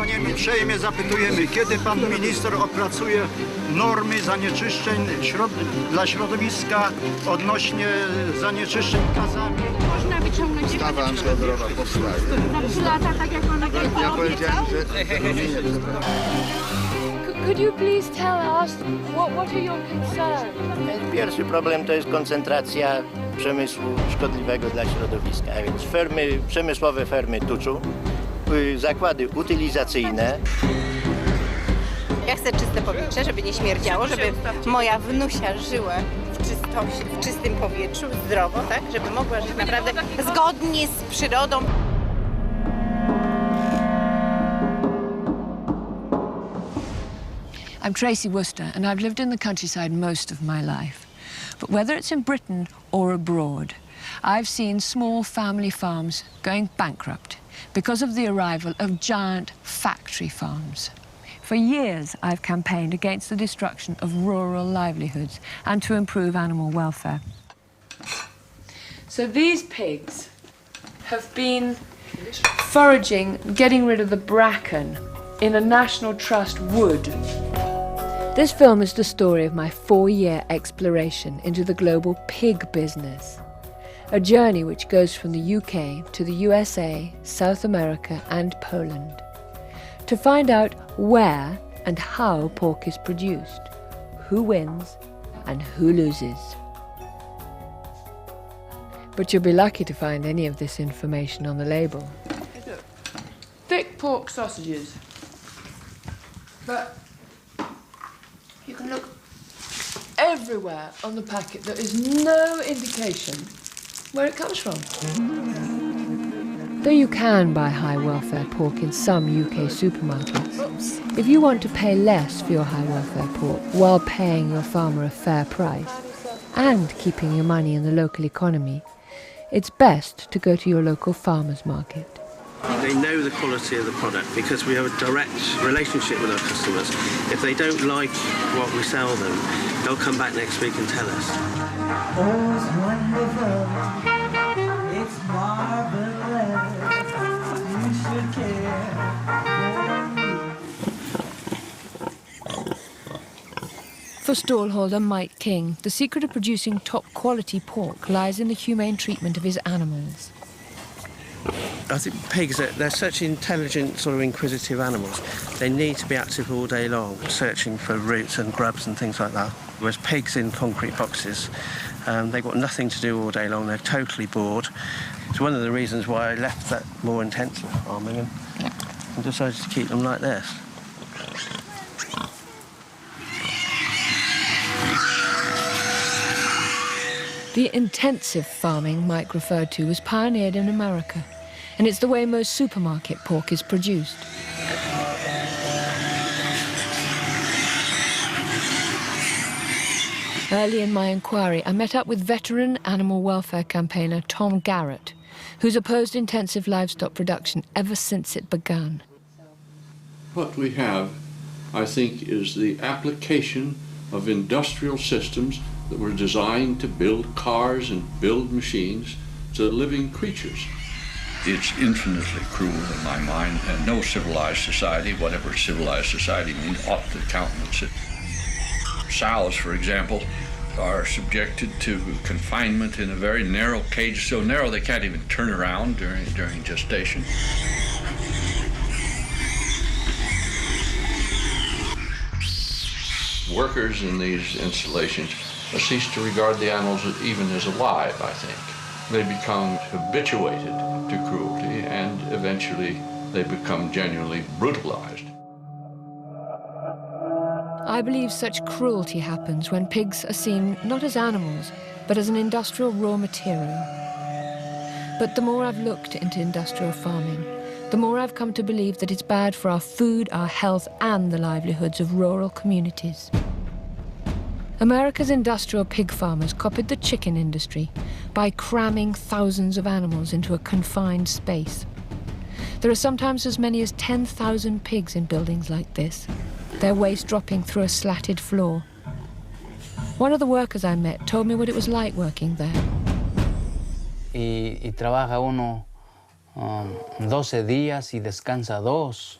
Panie, uprzejmie zapytujemy, kiedy pan minister opracuje normy zanieczyszczeń dla środowiska odnośnie zanieczyszczeń gazami? Można wyciągnąć Ustawa antyodorowa powstaje. za 3 lata, tak jak on Ja powiedziałem, że Could you please tell us what are your concerns? Pierwszy problem to jest koncentracja przemysłu szkodliwego dla środowiska, a więc przemysłowe fermy tuczu, zakłady utylizacyjne. Ja chcę czyste powietrze, żeby nie śmierdziało, żeby moja wnusia żyła w czystym powietrzu, zdrowo, tak? Żeby mogła żyć naprawdę zgodnie z przyrodą. I'm Tracy Worcester, and I've lived in the countryside most of my life. But whether it's in Britain or abroad, I've seen small family farms going bankrupt because of the arrival of giant factory farms. For years, I've campaigned against the destruction of rural livelihoods and to improve animal welfare. So these pigs have been foraging, getting rid of the bracken in a National Trust wood. This film is the story of my 4-year exploration into the global pig business. A journey which goes from the UK to the USA, South America and Poland. To find out where and how pork is produced, who wins and who loses. But you'll be lucky to find any of this information on the label. Thick pork sausages. But you can look everywhere on the packet. There is no indication where it comes from. Though you can buy high welfare pork in some UK supermarkets, if you want to pay less for your high welfare pork while paying your farmer a fair price and keeping your money in the local economy, it's best to go to your local farmer's market. They know the quality of the product because we have a direct relationship with our customers. If they don't like what we sell them, they'll come back next week and tell us. Oh, it's wonderful. It's marvelous. You should care. For stallholder Mike King, the secret of producing top-quality pork lies in the humane treatment of his animals. I think pigs, they're such intelligent, sort of inquisitive animals. They need to be active all day long, searching for roots and grubs and things like that. Whereas pigs in concrete boxes, they've got nothing to do all day long. They're totally bored. It's one of the reasons why I left that more intensive farming and decided to keep them like this. The intensive farming Mike referred to was pioneered in America, and it's the way most supermarket pork is produced. Early in my inquiry, I met up with veteran animal welfare campaigner Tom Garrett, who's opposed intensive livestock production ever since it began. What we have, I think, is the application of industrial systems that were designed to build cars and build machines to living creatures. It's infinitely cruel in my mind, and no civilized society, whatever civilized society means, ought to countenance it. Sows, for example, are subjected to confinement in a very narrow cage, so narrow they can't even turn around during gestation. Workers in these installations cease to regard the animals even as alive, I think. They become habituated to cruelty, and eventually they become genuinely brutalized. I believe such cruelty happens when pigs are seen not as animals, but as an industrial raw material. But the more I've looked into industrial farming, the more I've come to believe that it's bad for our food, our health, and the livelihoods of rural communities. America's industrial pig farmers copied the chicken industry by cramming thousands of animals into a confined space. There are sometimes as many as 10,000 pigs in buildings like this, their waste dropping through a slatted floor. One of the workers I met told me what it was like working there. Y trabaja uno 12 días y descansa 2.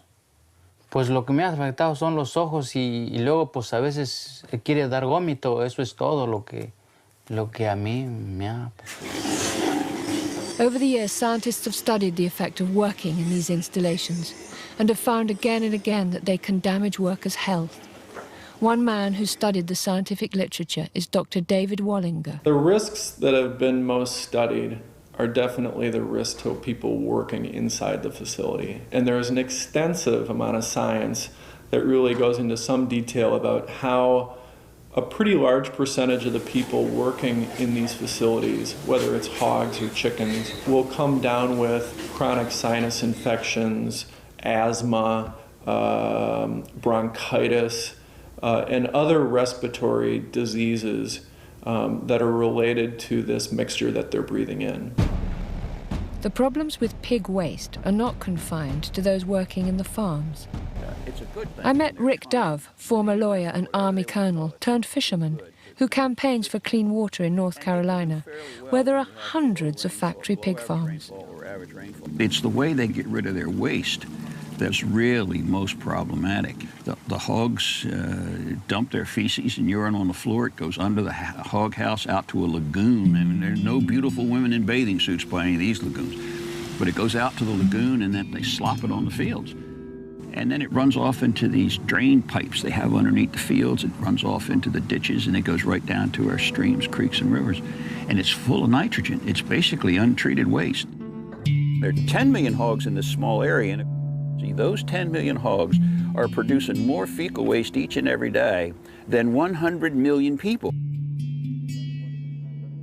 Pues lo que me ha afectado son los ojos y luego pues a veces quiere dar vómito. Eso es todo lo que a mí me ha... Over the years, scientists have studied the effect of working in these installations and have found again and again that they can damage workers' health. One man who studied the scientific literature is Dr. David Wallinger. The risks that have been most studied are definitely the risk to people working inside the facility. And there is an extensive amount of science that really goes into some detail about how a pretty large percentage of the people working in these facilities, whether it's hogs or chickens, will come down with chronic sinus infections, asthma, bronchitis, and other respiratory diseases that are related to this mixture that they're breathing in. The problems with pig waste are not confined to those working in the farms. I met Rick Dove, former lawyer and Army colonel turned fisherman, who campaigns for clean water in North Carolina, where there are hundreds of factory pig farms. It's the way they get rid of their waste that's really most problematic. The hogs dump their feces and urine on the floor. It goes under the hog house out to a lagoon. And there are no beautiful women in bathing suits by any of these lagoons. But it goes out to the lagoon and then they slop it on the fields. And then it runs off into these drain pipes they have underneath the fields. It runs off into the ditches and it goes right down to our streams, creeks, and rivers. And it's full of nitrogen. It's basically untreated waste. There are 10 million hogs in this small area. And see, those 10 million hogs are producing more fecal waste each and every day than 100 million people.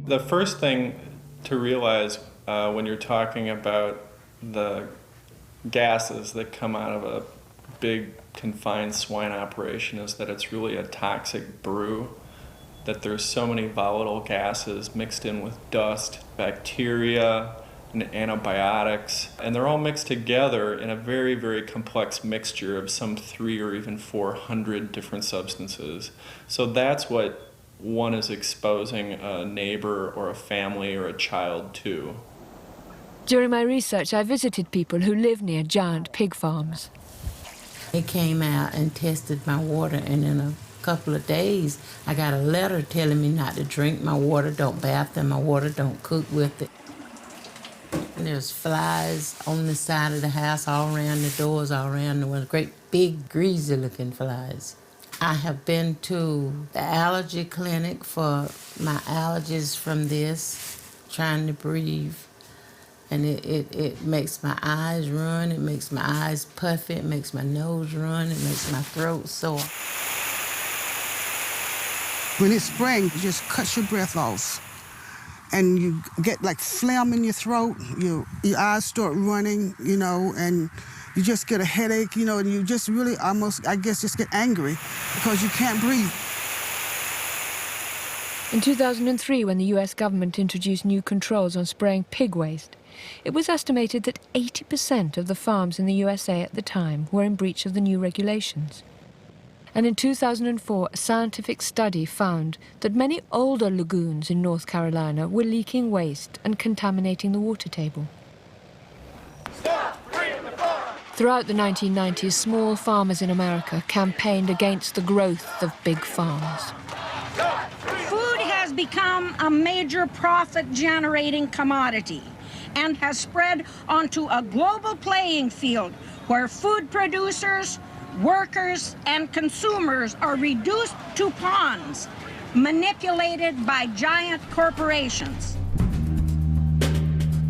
The first thing to realize when you're talking about the gases that come out of a big confined swine operation is that it's really a toxic brew, that there's so many volatile gases mixed in with dust, bacteria, and antibiotics, and they're all mixed together in a very, very complex mixture of some 300 or even 400 different substances. So that's what one is exposing a neighbor or a family or a child to. During my research, I visited people who live near giant pig farms. They came out and tested my water, and in a couple of days, I got a letter telling me not to drink my water, don't bath in my water, don't cook with it. And there's flies on the side of the house, all around the doors, all around the window, great big greasy-looking flies. I have been to the allergy clinic for my allergies from this, trying to breathe. And it makes my eyes run, it makes my eyes puffy, it makes my nose run, it makes my throat sore. When it's spring, it just cuts your breath off. And you get like phlegm in your throat, your eyes start running, you know, and you just get a headache, you know, and you just really almost, I guess, just get angry because you can't breathe. In 2003, when the US government introduced new controls on spraying pig waste, it was estimated that 80% of the farms in the USA at the time were in breach of the new regulations. And in 2004, a scientific study found that many older lagoons in North Carolina were leaking waste and contaminating the water table. Throughout the 1990s, small farmers in America campaigned against the growth of big farms. Food has become a major profit-generating commodity and has spread onto a global playing field where food producers, workers, and consumers are reduced to pawns, manipulated by giant corporations.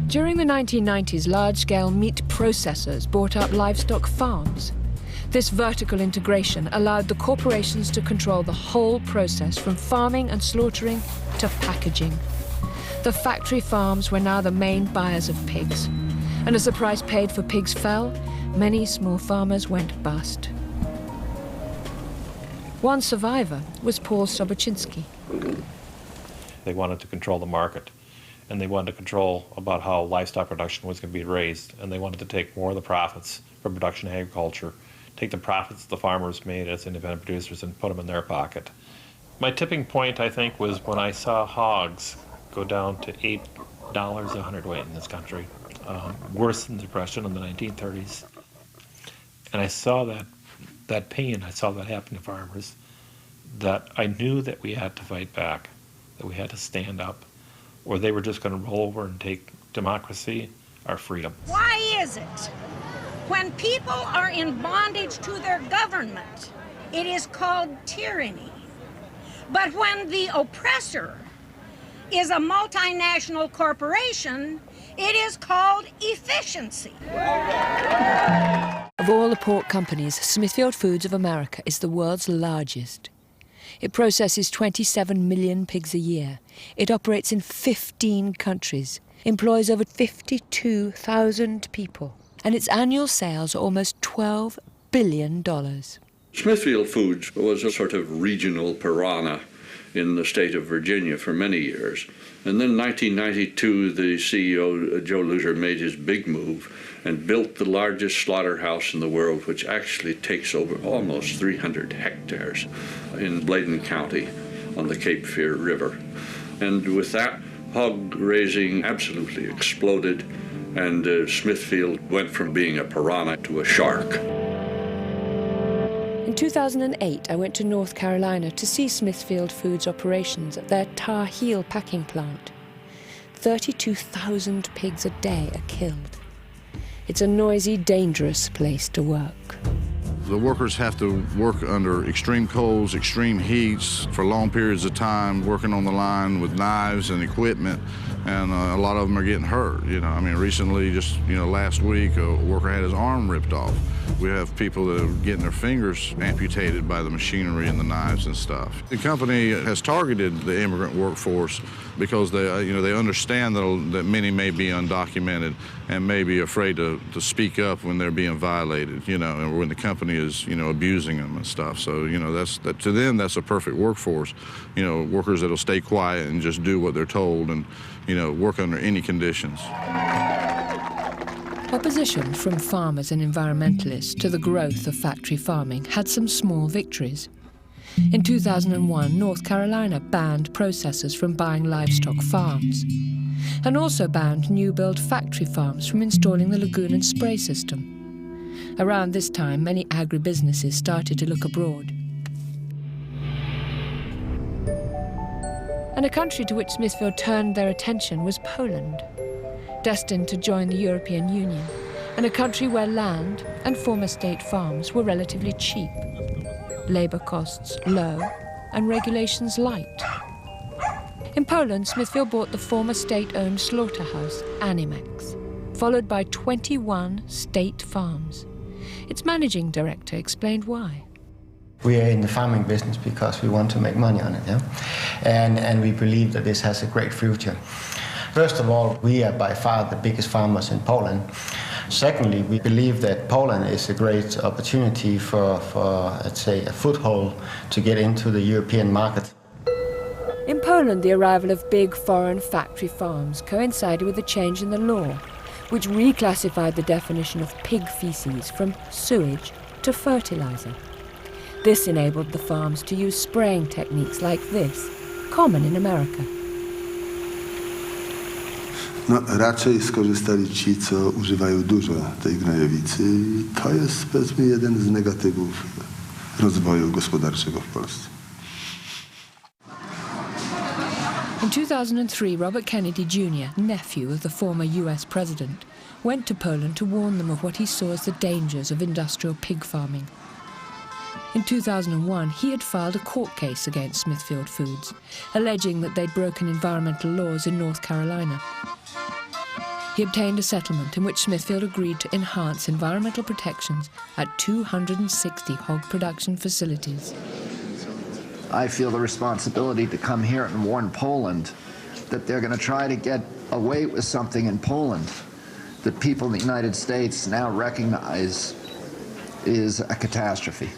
During the 1990s, large-scale meat processors bought up livestock farms. This vertical integration allowed the corporations to control the whole process from farming and slaughtering to packaging. The factory farms were now the main buyers of pigs. And as the price paid for pigs fell, many small farmers went bust. One survivor was Paul Sobocinski. They wanted to control the market, and they wanted to control about how livestock production was going to be raised, and they wanted to take more of the profits from production agriculture, take the profits the farmers made as independent producers and put them in their pocket. My tipping point, I think, was when I saw hogs go down to $8 a hundredweight in this country, worse than the Depression in the 1930s. And I saw that that pain I saw that happen to farmers, that I knew that we had to fight back, that we had to stand up, or they were just going to roll over and take democracy, our freedom. Why is it when people are in bondage to their government, it is called tyranny? But when the oppressor is a multinational corporation, it is called efficiency. Of all the pork companies, Smithfield Foods of America is the world's largest. It processes 27 million pigs a year. It operates in 15 countries, employs over 52,000 people, and its annual sales are almost $12 billion. Smithfield Foods was a sort of regional piranha in the state of Virginia for many years. And then in 1992, the CEO, Joe Loser, made his big move and built the largest slaughterhouse in the world, which actually takes over almost 300 hectares in Bladen County on the Cape Fear River. And with that, hog raising absolutely exploded, and Smithfield went from being a piranha to a shark. In 2008, I went to North Carolina to see Smithfield Foods operations at their Tar Heel packing plant. 32,000 pigs a day are killed. It's a noisy, dangerous place to work. The workers have to work under extreme colds, extreme heats for long periods of time, working on the line with knives and equipment, and a lot of them are getting hurt. You know, I mean, recently, just last week, a worker had his arm ripped off. We have people that are getting their fingers amputated by the machinery and the knives and stuff. The company has targeted the immigrant workforce because they understand that many may be undocumented and may be afraid to speak up when they're being violated, and when the company is, abusing them and stuff. So, to them, that's a perfect workforce. Workers that'll stay quiet and just do what they're told and, work under any conditions. Opposition from farmers and environmentalists to the growth of factory farming had some small victories. In 2001, North Carolina banned processors from buying livestock farms, and also banned new-build factory farms from installing the lagoon and spray system. Around this time, many agribusinesses started to look abroad. And a country to which Smithfield turned their attention was Poland, destined to join the European Union, and a country where land and former state farms were relatively cheap, labour costs low, and regulations light. In Poland, Smithfield bought the former state-owned slaughterhouse, Animax, followed by 21 state farms. Its managing director explained why. We are in the farming business because we want to make money on it, and we believe that this has a great future. First of all, we are by far the biggest farmers in Poland. Secondly, we believe that Poland is a great opportunity for let's say, a foothold to get into the European market. In Poland, the arrival of big foreign factory farms coincided with a change in the law, which reclassified the definition of pig feces from sewage to fertilizer. This enabled the farms to use spraying techniques like this, common in America. Raczej skorzystali ci, co używają dużo tej gnojowicy. To jest, powiedzmy, jeden z negatywów rozwoju gospodarczego w Polsce. In 2003, Robert Kennedy Jr., nephew of the former US president, went to Poland to warn them of what he saw as the dangers of industrial pig farming. In 2001, he had filed a court case against Smithfield Foods, alleging that they'd broken environmental laws in North Carolina. He obtained a settlement in which Smithfield agreed to enhance environmental protections at 260 hog production facilities. I feel the responsibility to come here and warn Poland that they're going to try to get away with something in Poland that people in the United States now recognize is a catastrophe.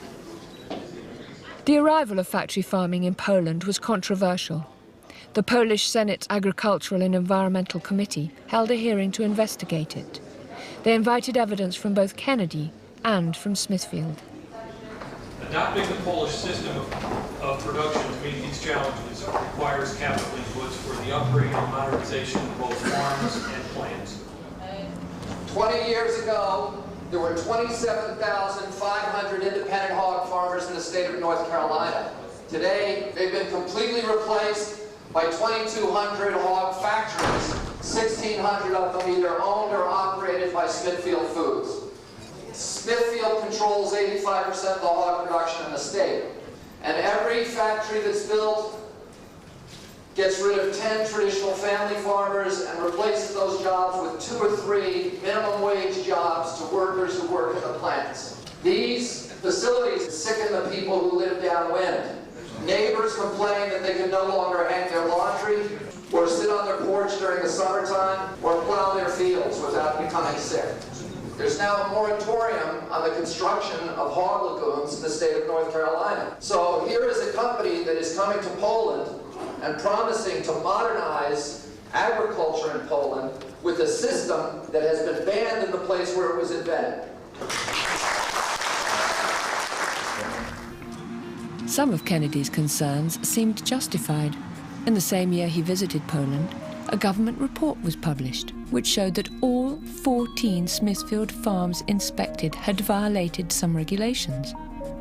The arrival of factory farming in Poland was controversial. The Polish Senate's Agricultural and Environmental Committee held a hearing to investigate it. They invited evidence from both Kennedy and from Smithfield. Adopting the Polish system of production to meet these challenges requires capital inputs for the upgrade and modernization of both farms and plants. 20 years ago, there were 27,500 independent hog farmers in the state of North Carolina. Today, they've been completely replaced by 2,200 hog factories, 1,600 of them either owned or operated by Smithfield Foods. Smithfield controls 85% of the hog production in the state. And every factory that's built gets rid of 10 traditional family farmers and replaces those jobs with 2 or 3 minimum wage jobs to workers who work in the plants. These facilities sicken the people who live downwind. Neighbors complain that they can no longer hang their laundry or sit on their porch during the summertime or plow their fields without becoming sick. There's now a moratorium on the construction of hog lagoons in the state of North Carolina. So here is a company that is coming to Poland and promising to modernize agriculture in Poland with a system that has been banned in the place where it was invented. Some of Kennedy's concerns seemed justified. In the same year he visited Poland, a government report was published which showed that all 14 Smithfield farms inspected had violated some regulations,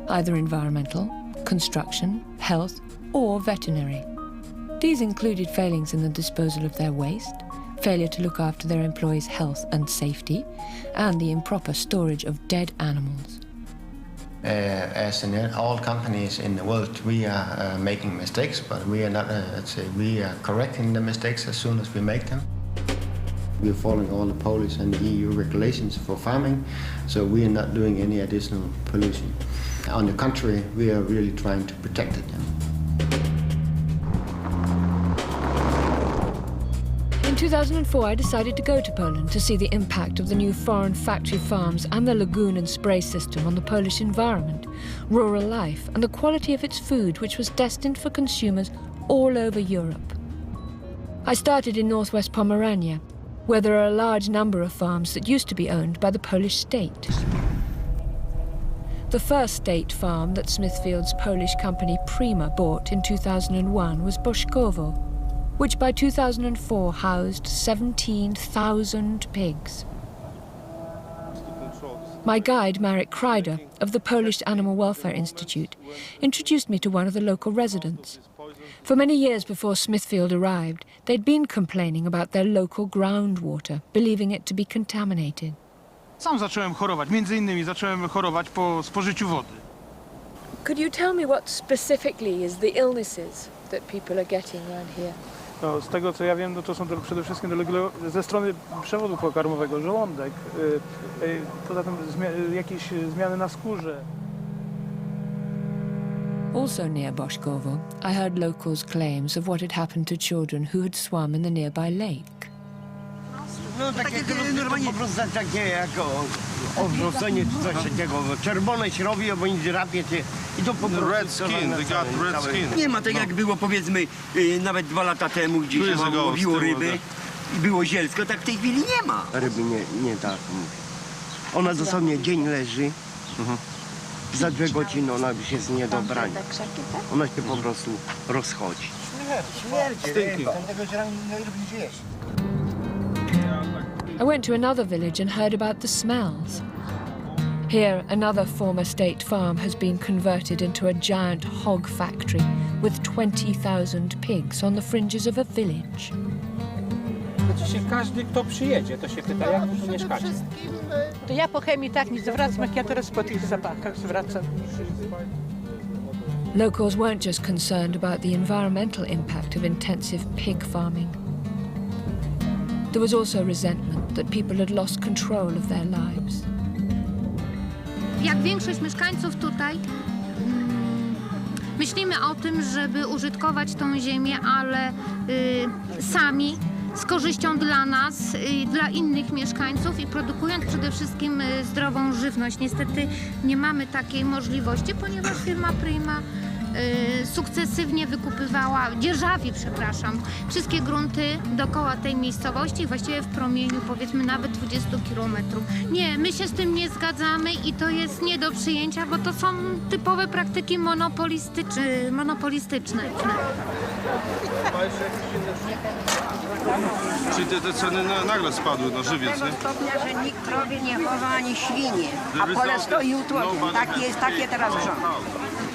either environmental, construction, health, or veterinary. These included failings in the disposal of their waste, failure to look after their employees' health and safety, and the improper storage of dead animals. As in all companies in the world, we are making mistakes, but we are not, we are correcting the mistakes as soon as we make them. We are following all the Polish and the EU regulations for farming, so we are not doing any additional pollution. On the contrary, we are really trying to protect it. In 2004, I decided to go to Poland to see the impact of the new foreign factory farms and the lagoon and spray system on the Polish environment, rural life, and the quality of its food, which was destined for consumers all over Europe. I started in northwest Pomerania, where there are a large number of farms that used to be owned by the Polish state. The first state farm that Smithfield's Polish company Prima bought in 2001 was Boszkowo, which by 2004 housed 17,000 pigs. My guide, Marek Kreider, of the Polish Animal Welfare Institute, introduced me to one of the local residents. For many years before Smithfield arrived, they'd been complaining about their local groundwater, believing it to be contaminated. Sam zacząłem chorować, między innymi zacząłem chorować po spożyciu wody. Could you tell me what specifically is the illnesses that people are getting around here? No, z tego co ja wiem, no to są to przede wszystkim ze strony przewodu pokarmowego, żołądek, poza tym jakieś zmiany na skórze. Also near Boszkowo, I heard locals' claims of what had happened to children who had swum in the nearby lake. No takie normalnie po prostu takie jako odrzucenie czy coś takiego. Czerwone się robi, bo nic drapie cię i to po prostu... Red skin, they got red skin. Nie ma tak jak było powiedzmy nawet 2 lata temu, gdzie się łowiło ryby i było zielsko, tak w tej chwili nie ma. Ryby nie tak. Ona dosłownie dzień leży. Za 2 godziny ona już jest nie do brania. Ona się po prostu rozchodzi. Śmierci. I went to another village and heard about the smells. Here, another former state farm has been converted into a giant hog factory with 20,000 pigs on the fringes of a village. Każdy, kto przyjedzie, to się pyta, jak wy tu mieszkacie? To ja po chemii tak nie zwracam, jak ja teraz po tych zapachach zwracam. Locals weren't just concerned about the environmental impact of intensive pig farming. There was also resentment that people had lost control of their lives. Jak większość mieszkańców tutaj, myślimy o tym, żeby użytkować tą ziemię, ale sami, z korzyścią dla nas, dla innych mieszkańców i produkując przede wszystkim zdrową żywność. Niestety nie mamy takiej możliwości, ponieważ firma Prima sukcesywnie dzierżawi, wszystkie grunty dookoła tej miejscowości, właściwie w promieniu powiedzmy nawet 20 kilometrów. Nie, my się z tym nie zgadzamy i to jest nie do przyjęcia, bo to są typowe praktyki monopolistyczne. Czyli te ceny nagle spadły na żywiec, nie? Stopnia, że nikt krowy nie chowa ani świnie, a pole stoi utłoczone. Takie teraz rząd.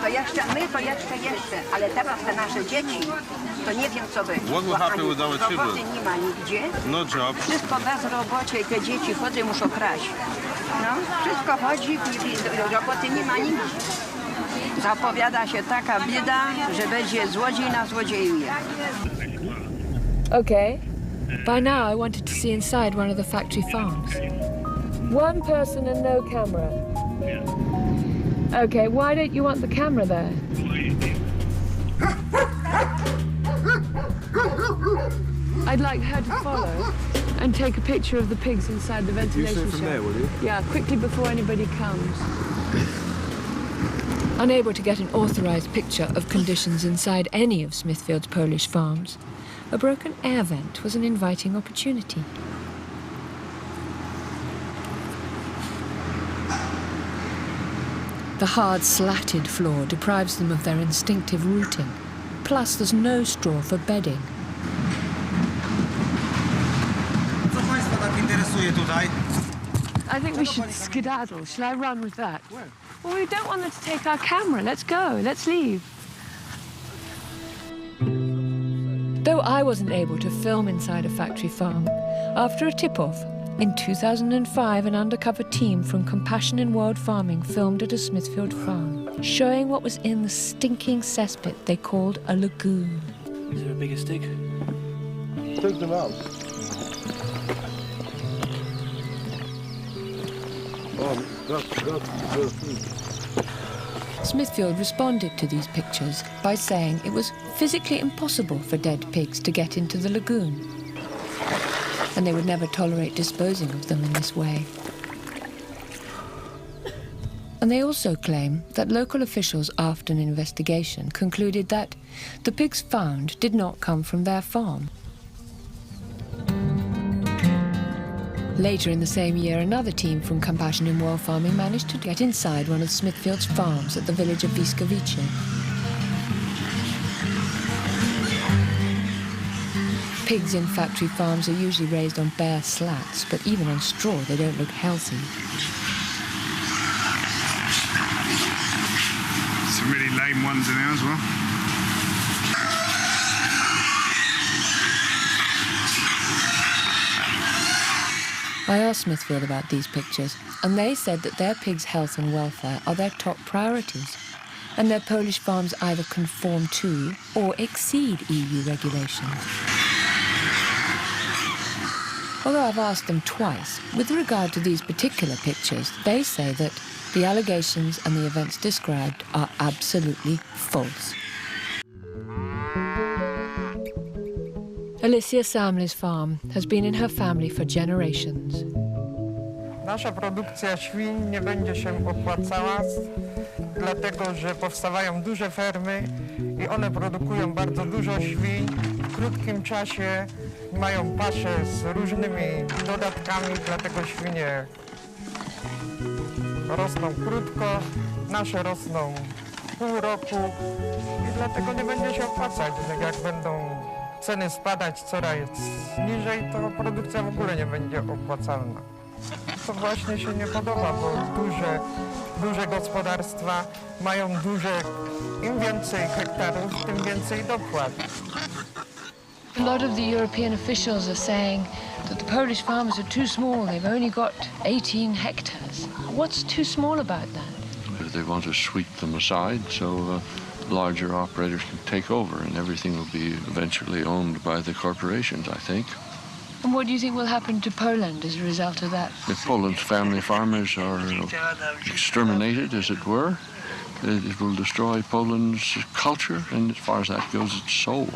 To jeszcze, my to jeszcze, ale teraz te nasze dzieci, to nie wiem co będzie. What will happen without children? Roboty nie ma nigdzie. No job. Wszystko bezrobocie i te dzieci chodzą, muszą kraść. No, wszystko chodzi, roboty nie ma nigdzie. Zapowiada się taka bieda, że będzie złodziej na złodziejuje. Okay. By now I wanted to see inside one of the factory farms. One person and no camera. Okay, why don't you want the camera there? I'd like her to follow and take a picture of the pigs inside the ventilation shaft. There, will you? Yeah, quickly before anybody comes. Unable to get an authorized picture of conditions inside any of Smithfield's Polish farms, a broken air vent was an inviting opportunity. The hard, slatted floor deprives them of their instinctive rooting. Plus, there's no straw for bedding. Co Państwa tak interesuje tutaj? I think we should skedaddle. Shall I run with that? Where? Well, we don't want them to take our camera. Let's go. Let's leave. Though I wasn't able to film inside a factory farm, after a tip-off, in 2005, an undercover team from Compassion in World Farming filmed at a Smithfield farm, showing what was in the stinking cesspit they called a lagoon. Is there a bigger stick? Take them out. Smithfield responded to these pictures by saying it was physically impossible for dead pigs to get into the lagoon, and they would never tolerate disposing of them in this way. And they also claim that local officials, after an investigation, concluded that the pigs found did not come from their farm. Later in the same year, another team from Compassion in World Farming managed to get inside one of Smithfield's farms at the village of Wiskowice. Pigs in factory farms are usually raised on bare slats, but even on straw they don't look healthy. Some really lame ones in there as well. I asked Smithfield about these pictures, and they said that their pigs' health and welfare are their top priorities, and their Polish farms either conform to or exceed EU regulations. Although I've asked them twice, with regard to these particular pictures, they say that the allegations and the events described are absolutely false. Alicia Samley's farm has been in her family for generations. Nasza produkcja świń nie będzie się opłacała, dlatego że powstawają duże fermy i one produkują bardzo dużo świń. W krótkim czasie mają pasze z różnymi dodatkami, dlatego świnie rosną krótko, nasze rosną pół roku i dlatego nie będzie się opłacać. Jak będą ceny spadać coraz niżej, to produkcja w ogóle nie będzie opłacalna. To właśnie się nie podoba, bo duże gospodarstwa mają im więcej hektarów, tym więcej dopłat. A lot of the European officials are saying that the Polish farmers are too small. They've only got 18 hectares. What's too small about that? They want to sweep them aside so larger operators can take over, and everything will be eventually owned by the corporations, I think. And what do you think will happen to Poland as a result of that? If Poland's family farmers are exterminated, as it were, it will destroy Poland's culture and, as far as that goes, its soul.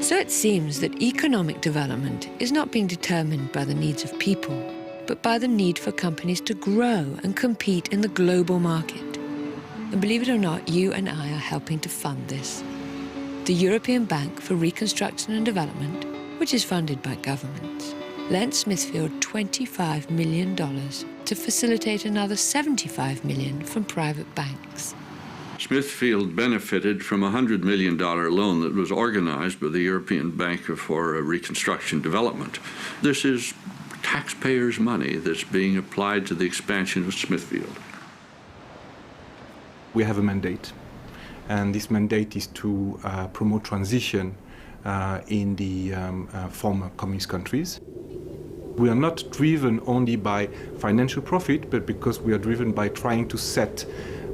So it seems that economic development is not being determined by the needs of people, but by the need for companies to grow and compete in the global market. And believe it or not, you and I are helping to fund this. The European Bank for Reconstruction and Development, which is funded by governments, lent Smithfield $25 million to facilitate another 75 million from private banks. Smithfield benefited from a $100 million loan that was organized by the European Bank for Reconstruction Development. This is taxpayers' money that's being applied to the expansion of Smithfield. We have a mandate, and this mandate is to promote transition in the former communist countries. We are not driven only by financial profit, but because we are driven by trying to set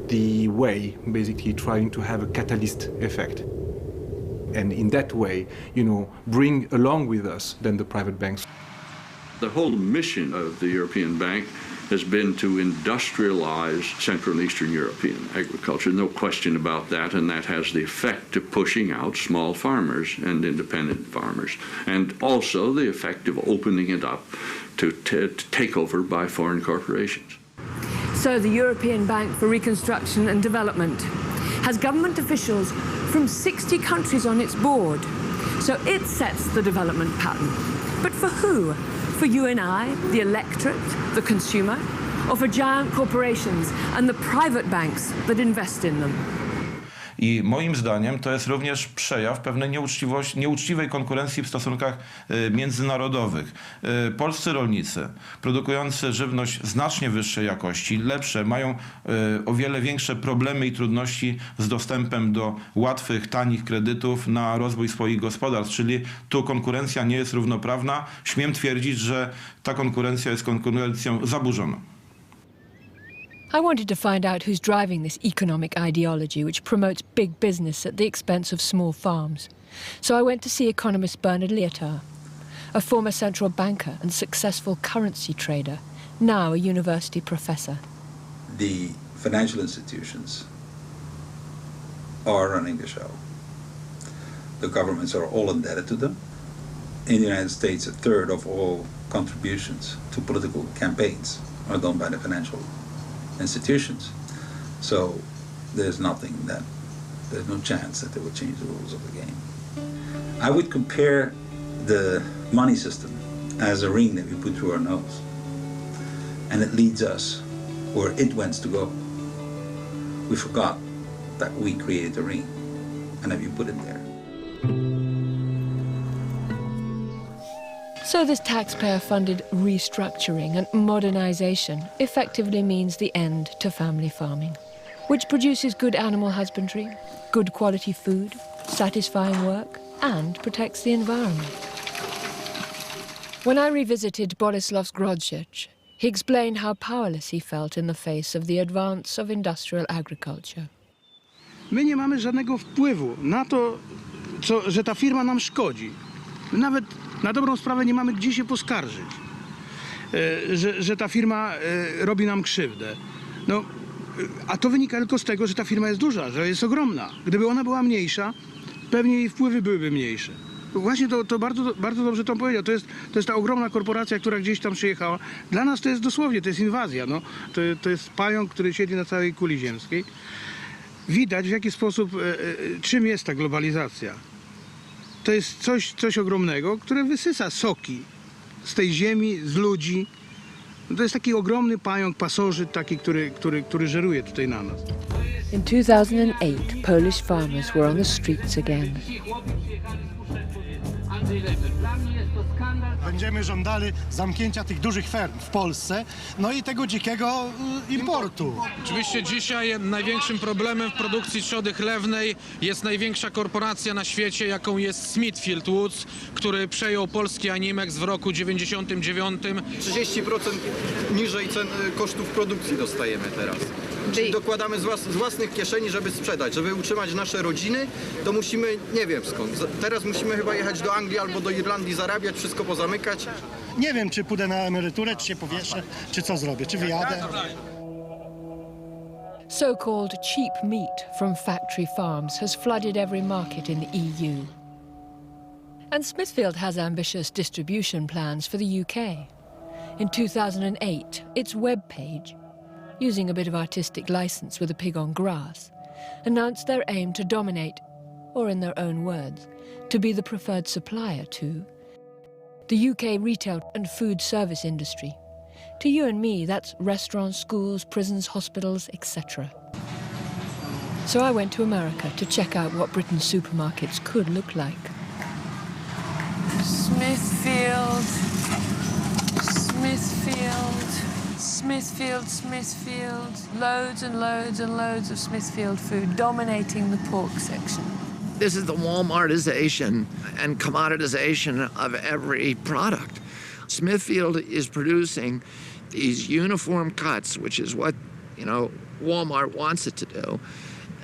the way, basically trying to have a catalyst effect. And in that way, bring along with us then the private banks. The whole mission of the European Bank has been to industrialize Central and Eastern European agriculture, no question about that, and that has the effect of pushing out small farmers and independent farmers, and also the effect of opening it up to take over by foreign corporations. So the European Bank for Reconstruction and Development has government officials from 60 countries on its board. So it sets the development pattern. But for who? For you and I, the electorate, the consumer, or for giant corporations and the private banks that invest in them? I moim zdaniem to jest również przejaw pewnej nieuczciwej konkurencji w stosunkach międzynarodowych. Polscy rolnicy produkujący żywność znacznie wyższej jakości, lepsze, mają o wiele większe problemy i trudności z dostępem do łatwych, tanich kredytów na rozwój swoich gospodarstw, czyli tu konkurencja nie jest równoprawna. Śmiem twierdzić, że ta konkurencja jest konkurencją zaburzoną. I wanted to find out who's driving this economic ideology which promotes big business at the expense of small farms. So I went to see economist Bernard Lietaer, a former central banker and successful currency trader, now a university professor. The financial institutions are running the show. The governments are all indebted to them. In the United States, a third of all contributions to political campaigns are done by the financial institutions. So there's no chance that they will change the rules of the game. I would compare the money system as a ring that we put through our nose, and it leads us where it wants to go. We forgot that we created the ring and that we put it there. So this taxpayer-funded restructuring and modernization effectively means the end to family farming, which produces good animal husbandry, good quality food, satisfying work, and protects the environment. When I revisited Bolesław's Grodziec, he explained how powerless he felt in the face of the advance of industrial agriculture. My nie mamy żadnego wpływu na to, że ta firma nam szkodzi. Nawet na dobrą sprawę nie mamy gdzie się poskarżyć, że ta firma robi nam krzywdę. No, a to wynika tylko z tego, że ta firma jest duża, że jest ogromna. Gdyby ona była mniejsza, pewnie jej wpływy byłyby mniejsze. Właśnie to bardzo dobrze to powiedział. To jest ta ogromna korporacja, która gdzieś tam przyjechała. Dla nas to jest dosłownie, to jest inwazja. No. To jest pająk, który siedzi na całej kuli ziemskiej. Widać, w jaki sposób, czym jest ta globalizacja. To jest coś ogromnego, które wysysa soki z tej ziemi, z ludzi. To jest taki ogromny pająk, pasożyt taki, który żeruje tutaj na nas. In 2008, Polish farmers were on the streets again. Będziemy żądali zamknięcia tych dużych ferm w Polsce, no i tego dzikiego importu. Oczywiście dzisiaj największym problemem w produkcji trzody chlewnej jest największa korporacja na świecie, jaką jest Smithfield, który przejął polski Animex w roku 99. 30% niżej cen kosztów produkcji dostajemy teraz. Czyli dokładamy z własnych kieszeni, żeby sprzedać, żeby utrzymać nasze rodziny, to musimy, nie wiem skąd, teraz musimy chyba jechać do Anglii albo do Irlandii, zarabiać, wszystko pozamykać. Nie wiem, czy pójdę na emeryturę, czy się powieszę, czy co zrobię, czy wyjadę. So-called cheap meat from factory farms has flooded every market in the EU. And Smithfield has ambitious distribution plans for the UK. In 2008, its webpage, using a bit of artistic license with a pig on grass, announced their aim to dominate, or in their own words, to be the preferred supplier to the UK retail and food service industry, To you and me, that's restaurants, schools, prisons, hospitals, etc. So I went to America to check out what Britain's supermarkets could look like. Smithfield, Smithfield, Smithfield, Smithfield. Loads and loads and loads of Smithfield food dominating the pork section. This is the Walmartization and commoditization of every product. Smithfield is producing these uniform cuts, which is what, Walmart wants it to do.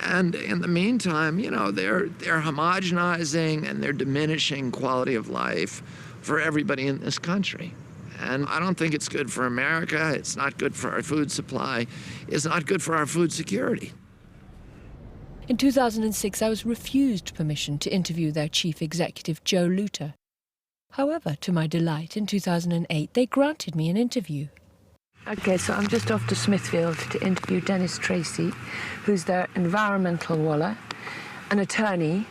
And in the meantime, they're homogenizing and they're diminishing quality of life for everybody in this country. And I don't think it's good for America. It's not good for our food supply. It's not good for our food security. In 2006, I was refused permission to interview their chief executive, Joe Luter. However, to my delight, in 2008, they granted me an interview. Okay, so I'm just off to Smithfield to interview Dennis Tracy, who's their environmental waller, an attorney.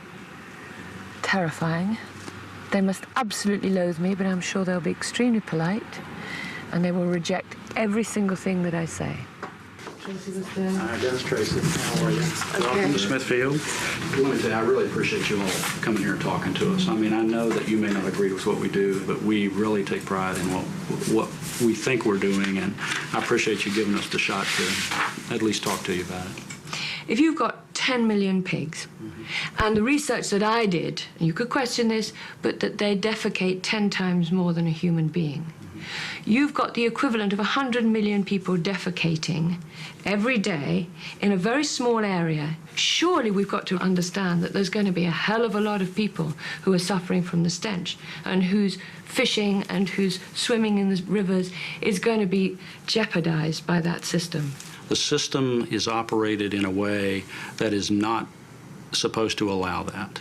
Terrifying. They must absolutely loathe me, but I'm sure they'll be extremely polite, and they will reject every single thing that I say. Tracy was there. Hi, Dennis Tracy. How are you? Okay. Welcome to Smithfield. Let me tell you, I really appreciate you all coming here and talking to us. I mean, I know that you may not agree with what we do, but we really take pride in what we think we're doing, and I appreciate you giving us the shot to at least talk to you about it. If you've got 10 million pigs, and the research that I did, and you could question this, but that they defecate 10 times more than a human being. You've got the equivalent of 100 million people defecating every day in a very small area. Surely we've got to understand that there's going to be a hell of a lot of people who are suffering from the stench, and whose fishing and whose swimming in the rivers is going to be jeopardized by that system. The system is operated in a way that is not supposed to allow that.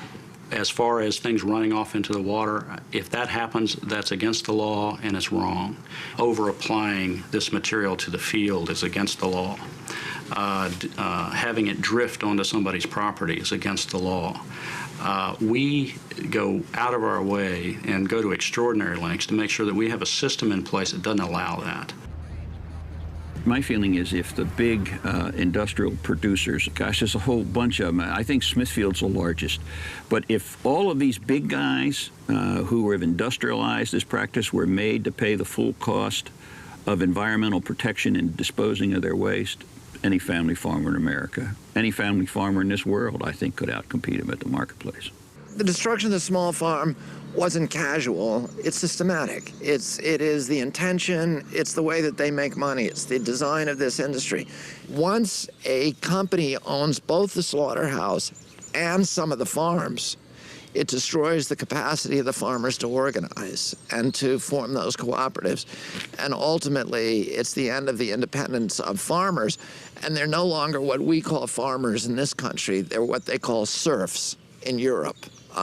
As far as things running off into the water, if that happens, that's against the law and it's wrong. Over-applying this material to the field is against the law. Having it drift onto somebody's property is against the law. We go out of our way and go to extraordinary lengths to make sure that we have a system in place that doesn't allow that. My feeling is if the big industrial producers, gosh, there's a whole bunch of them. I think Smithfield's the largest. But if all of these big guys who have industrialized this practice were made to pay the full cost of environmental protection and disposing of their waste, any family farmer in America, any family farmer in this world, I think, could outcompete them at the marketplace. The destruction of the small farm wasn't casual, it's systematic. It is the intention, it's the way that they make money, it's the design of this industry. Once a company owns both the slaughterhouse and some of the farms, it destroys the capacity of the farmers to organize and to form those cooperatives. And ultimately, it's the end of the independence of farmers. And they're no longer what we call farmers in this country, they're what they call serfs in Europe.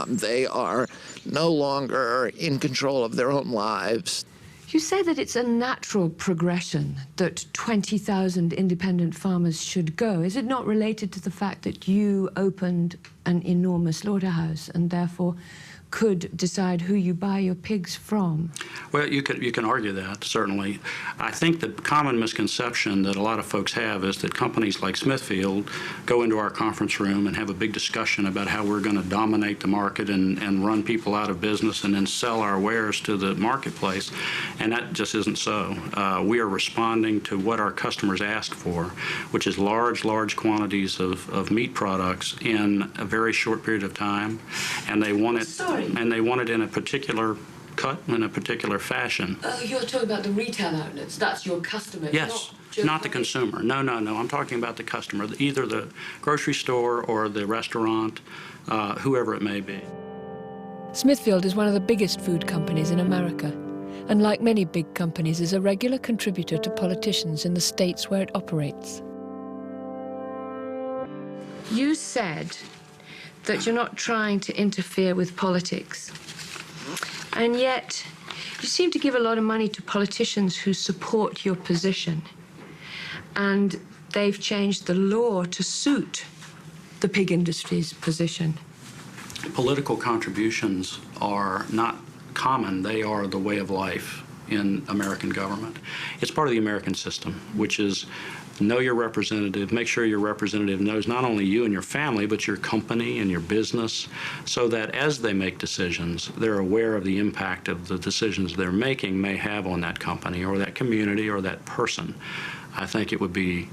They are no longer in control of their own lives. You say that it's a natural progression that 20,000 independent farmers should go. Is it not related to the fact that you opened an enormous slaughterhouse and therefore could decide who you buy your pigs from? Well, you can argue that, certainly. I think the common misconception that a lot of folks have is that companies like Smithfield go into our conference room and have a big discussion about how we're going to dominate the market and run people out of business and then sell our wares to the marketplace, and that just isn't so. We are responding to what our customers ask for, which is large quantities of meat products in a very short period of time, and they want it. And they want it in a particular cut, in a particular fashion. You're talking about the retail outlets. That's your customer. Yes, not the consumer. No. I'm talking about the customer, either the grocery store or the restaurant, whoever it may be. Smithfield is one of the biggest food companies in America, and like many big companies, is a regular contributor to politicians in the states where it operates. You said that you're not trying to interfere with politics. And yet, you seem to give a lot of money to politicians who support your position. And they've changed the law to suit the pig industry's position. Political contributions are not common. They are the way of life in American government. It's part of the American system, which is know your representative, make sure your representative knows not only you and your family, but your company and your business, so that as they make decisions, they're aware of the impact of the decisions they're making may have on that company or that community or that person. I think it would be,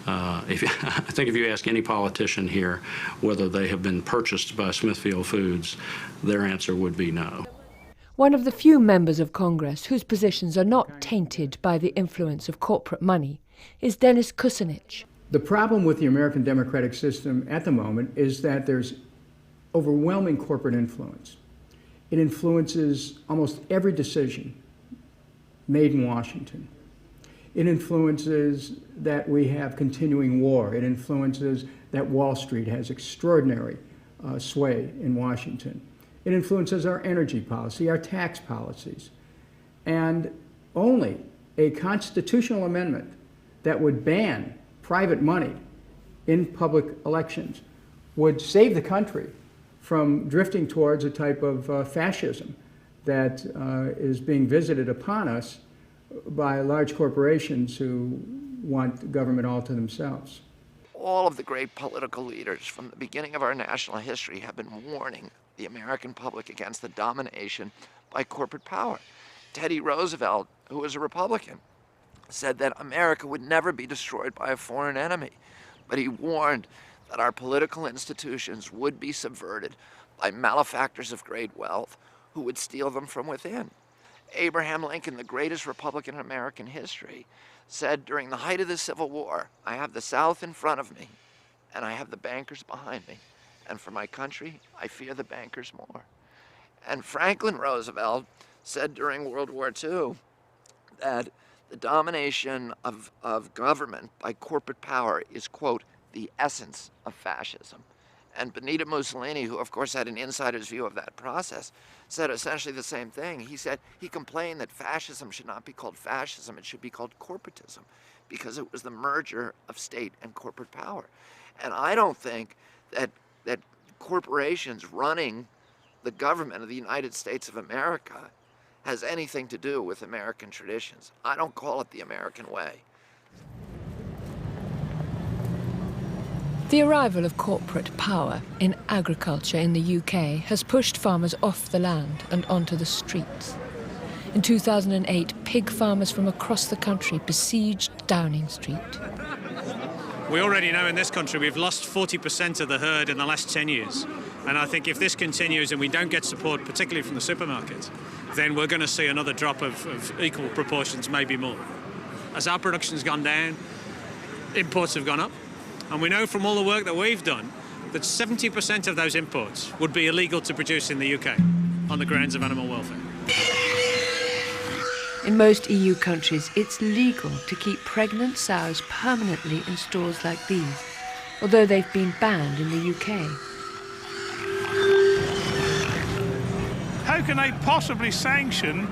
if you ask any politician here whether they have been purchased by Smithfield Foods, their answer would be no. One of the few members of Congress whose positions are not tainted by the influence of corporate money is Dennis Kucinich. The problem with the American democratic system at the moment is that there's overwhelming corporate influence. It influences almost every decision made in Washington. It influences that we have continuing war. It influences that Wall Street has extraordinary sway in Washington. It influences our energy policy, our tax policies. And only a constitutional amendment that would ban private money in public elections would save the country from drifting towards a type of fascism that is being visited upon us by large corporations who want government all to themselves. All of the great political leaders from the beginning of our national history have been warning the American public against the domination by corporate power. Teddy Roosevelt, who was a Republican, said that America would never be destroyed by a foreign enemy, but he warned that our political institutions would be subverted by malefactors of great wealth who would steal them from within. Abraham Lincoln, the greatest Republican in American history, said during the height of the Civil War, I have the South in front of me and I have the bankers behind me. And for my country, I fear the bankers more. And Franklin Roosevelt said during World War II that the domination of government by corporate power is, quote, the essence of fascism. And Benito Mussolini, who of course had an insider's view of that process, said essentially the same thing. He complained that fascism should not be called fascism, it should be called corporatism, because it was the merger of state and corporate power. And I don't think that corporations running the government of the United States of America has anything to do with American traditions. I don't call it the American way. The arrival of corporate power in agriculture in the UK has pushed farmers off the land and onto the streets. In 2008, pig farmers from across the country besieged Downing Street. We already know in this country we've lost 40% of the herd in the last 10 years. And I think if this continues and we don't get support, particularly from the supermarkets, then we're going to see another drop of equal proportions, maybe more. As our production's gone down, imports have gone up. And we know from all the work that we've done that 70% of those imports would be illegal to produce in the UK on the grounds of animal welfare. In most EU countries, it's legal to keep pregnant sows permanently in stores like these, although they've been banned in the UK. How can they possibly sanction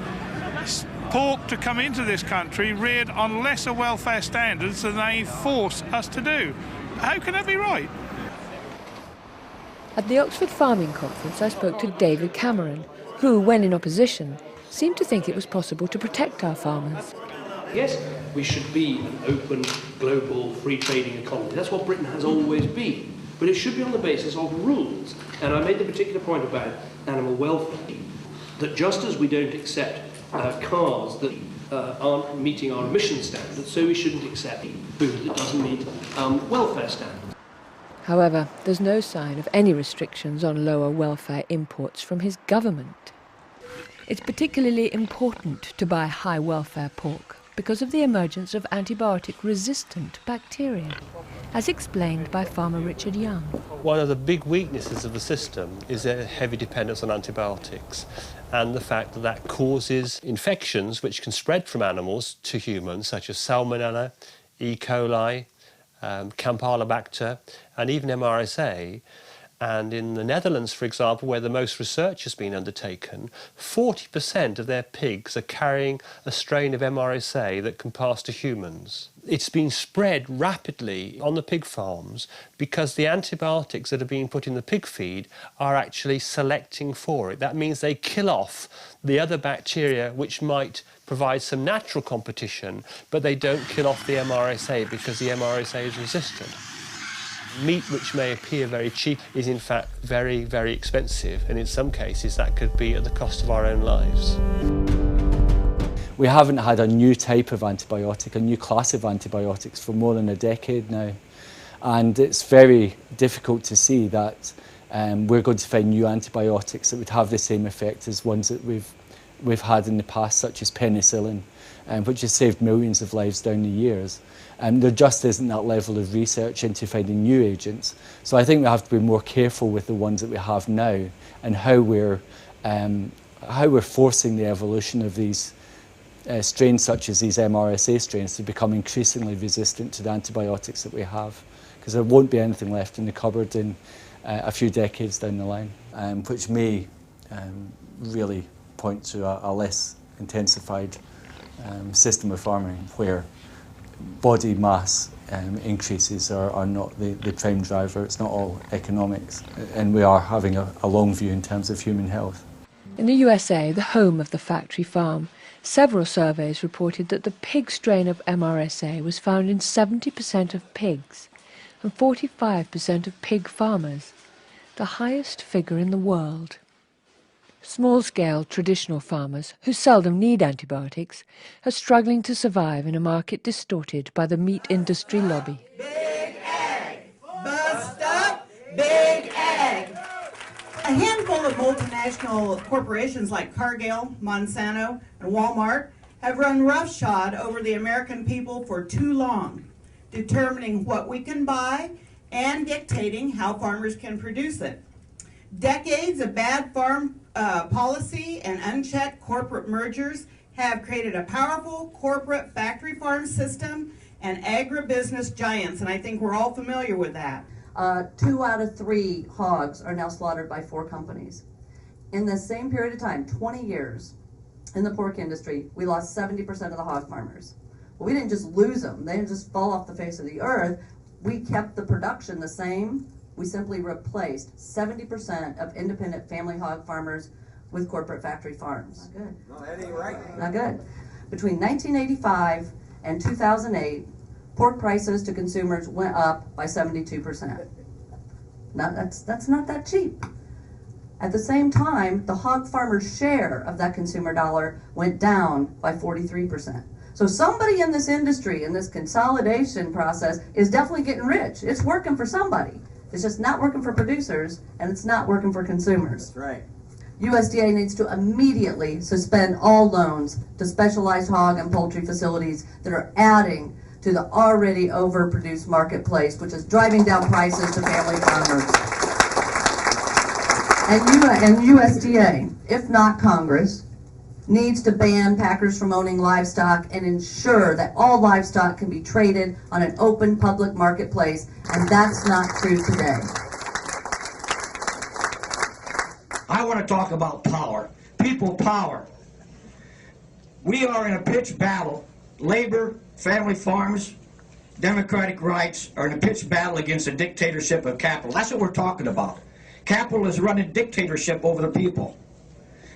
pork to come into this country reared on lesser welfare standards than they force us to do? How can that be right? At the Oxford Farming Conference, I spoke to David Cameron, who, when in opposition, seemed to think it was possible to protect our farmers. Yes, we should be an open, global, free trading economy. That's what Britain has always been. But it should be on the basis of rules. And I made the particular point about animal welfare, that just as we don't accept cars that aren't meeting our emission standards, so we shouldn't accept food that doesn't meet welfare standards. However, there's no sign of any restrictions on lower welfare imports from his government. It's particularly important to buy high welfare pork because of the emergence of antibiotic-resistant bacteria, as explained by farmer Richard Young. One of the big weaknesses of the system is a heavy dependence on antibiotics and the fact that that causes infections which can spread from animals to humans, such as Salmonella, E. coli, Campylobacter, and even MRSA. And in the Netherlands, for example, where the most research has been undertaken, 40% of their pigs are carrying a strain of MRSA that can pass to humans. It's been spread rapidly on the pig farms because the antibiotics that are being put in the pig feed are actually selecting for it. That means they kill off the other bacteria which might provide some natural competition, but they don't kill off the MRSA because the MRSA is resistant. Meat which may appear very cheap is in fact very, very expensive, and in some cases that could be at the cost of our own lives. We haven't had a new type of antibiotic, a new class of antibiotics for more than a decade now, and it's very difficult to see that we're going to find new antibiotics that would have the same effect as ones that we've had in the past, such as penicillin, which has saved millions of lives down the years. There just isn't that level of research into finding new agents. So I think we have to be more careful with the ones that we have now and how we're forcing the evolution of these strains, such as these MRSA strains, to become increasingly resistant to the antibiotics that we have, because there won't be anything left in the cupboard in a few decades down the line, which may really point to a less intensified system of farming where body mass increases are not the prime driver. It's not all economics, and we are having a long view in terms of human health. In the USA, the home of the factory farm, several surveys reported that the pig strain of MRSA was found in 70% of pigs and 45% of pig farmers, the highest figure in the world. Small-scale traditional farmers, who seldom need antibiotics, are struggling to survive in a market distorted by the meat industry lobby. Big Ag! Bust up Big Ag! A handful of multinational corporations like Cargill, Monsanto, and Walmart have run roughshod over the American people for too long, determining what we can buy and dictating how farmers can produce it. Decades of bad farm policy and unchecked corporate mergers have created a powerful corporate factory farm system and agribusiness giants, and I think we're all familiar with that. 2 out of 3 hogs are now slaughtered by 4 companies. In the same period of time, 20 years, in the pork industry, we lost 70% of the hog farmers. Well, we didn't just lose them. They didn't just fall off the face of the earth. We kept the production the same. We simply replaced 70% of independent family hog farmers with corporate factory farms. Not good. No, that ain't right. Not good. Between 1985 and 2008, pork prices to consumers went up by 72%. Now, that's not that cheap. At the same time, the hog farmer's share of that consumer dollar went down by 43%. So somebody in this industry, in this consolidation process, is definitely getting rich. It's working for somebody. It's just not working for producers, and it's not working for consumers. That's right. USDA needs to immediately suspend all loans to specialized hog and poultry facilities that are adding to the already overproduced marketplace, which is driving down prices to family farmers. And USDA, if not Congress, needs to ban packers from owning livestock and ensure that all livestock can be traded on an open public marketplace, and that's not true today. I want to talk about power, people power. We are in a pitched battle. Labor, family farms, democratic rights are in a pitched battle against the dictatorship of capital. That's what we're talking about. Capital is running dictatorship over the people.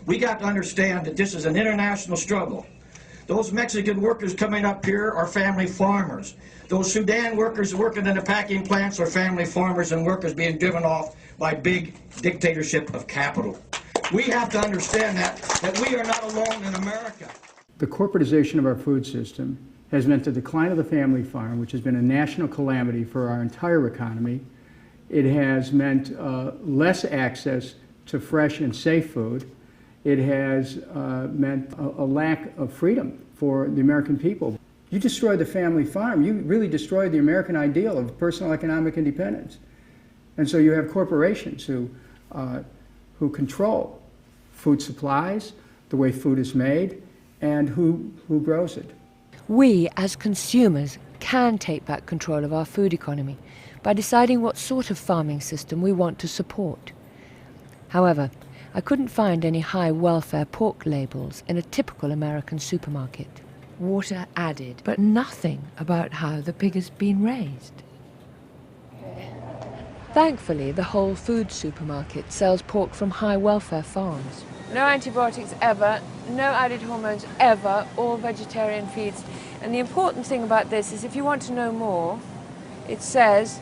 We got to understand that this is an international struggle. Those Mexican workers coming up here are family farmers. Those Sudan workers working in the packing plants are family farmers and workers being driven off by big dictatorship of capital. We have to understand that we are not alone in America. The corporatization of our food system has meant the decline of the family farm, which has been a national calamity for our entire economy. It has meant less access to fresh and safe food. It has meant a lack of freedom for the American people. You destroy the family farm, you really destroy the American ideal of personal economic independence. And so you have corporations who control food supplies, the way food is made, and who grows it. We, as consumers, can take back control of our food economy by deciding what sort of farming system we want to support. However, I couldn't find any high welfare pork labels in a typical American supermarket. Water added, but nothing about how the pig has been raised. Thankfully, the Whole Foods supermarket sells pork from high welfare farms. No antibiotics ever, no added hormones ever, all vegetarian feeds. And the important thing about this is if you want to know more, it says,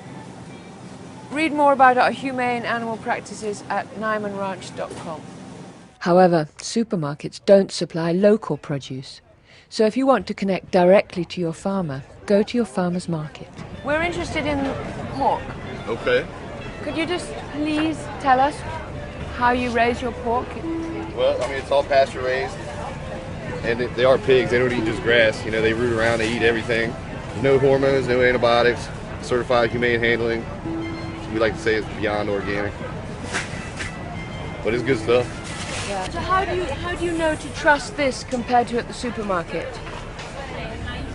read more about our humane animal practices at nymanranch.com. However, supermarkets don't supply local produce. So if you want to connect directly to your farmer, go to your farmer's market. We're interested in pork. Okay. Could you just please tell us how you raise your pork? Well, I mean, it's all pasture raised, and they are pigs. They don't eat just grass. You know, they root around, they eat everything. No hormones, no antibiotics, certified humane handling. We like to say it's beyond organic, but it's good stuff. Yeah. So how do you know to trust this compared to at the supermarket?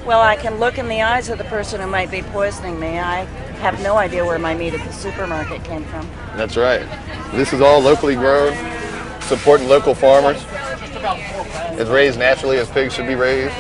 Well, I can look in the eyes of the person who might be poisoning me. I have no idea where my meat at the supermarket came from. That's right. This is all locally grown, supporting local farmers. It's raised naturally as pigs should be raised.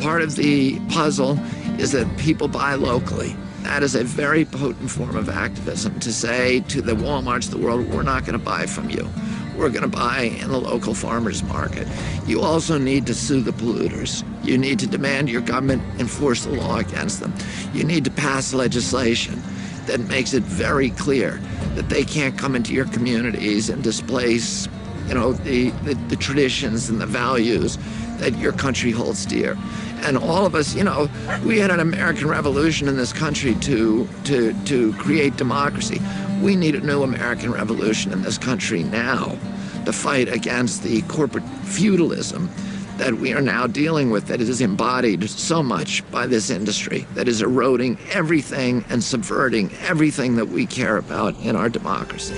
Part of the puzzle is that people buy locally. That is a very potent form of activism, to say to the Walmarts of the world, we're not going to buy from you. We're going to buy in the local farmers market. You also need to sue the polluters. You need to demand your government enforce the law against them. You need to pass legislation that makes it very clear that they can't come into your communities and displace, you know, the traditions and the values that your country holds dear. And all of us, you know, we had an American Revolution in this country to create democracy. We need a new American Revolution in this country now to fight against the corporate feudalism that we are now dealing with, that is embodied so much by this industry, that is eroding everything and subverting everything that we care about in our democracy.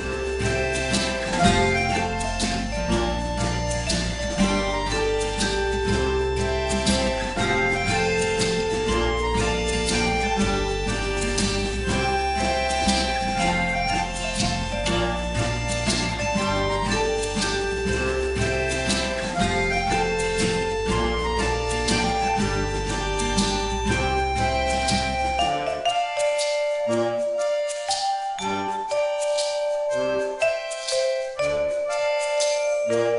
Yeah.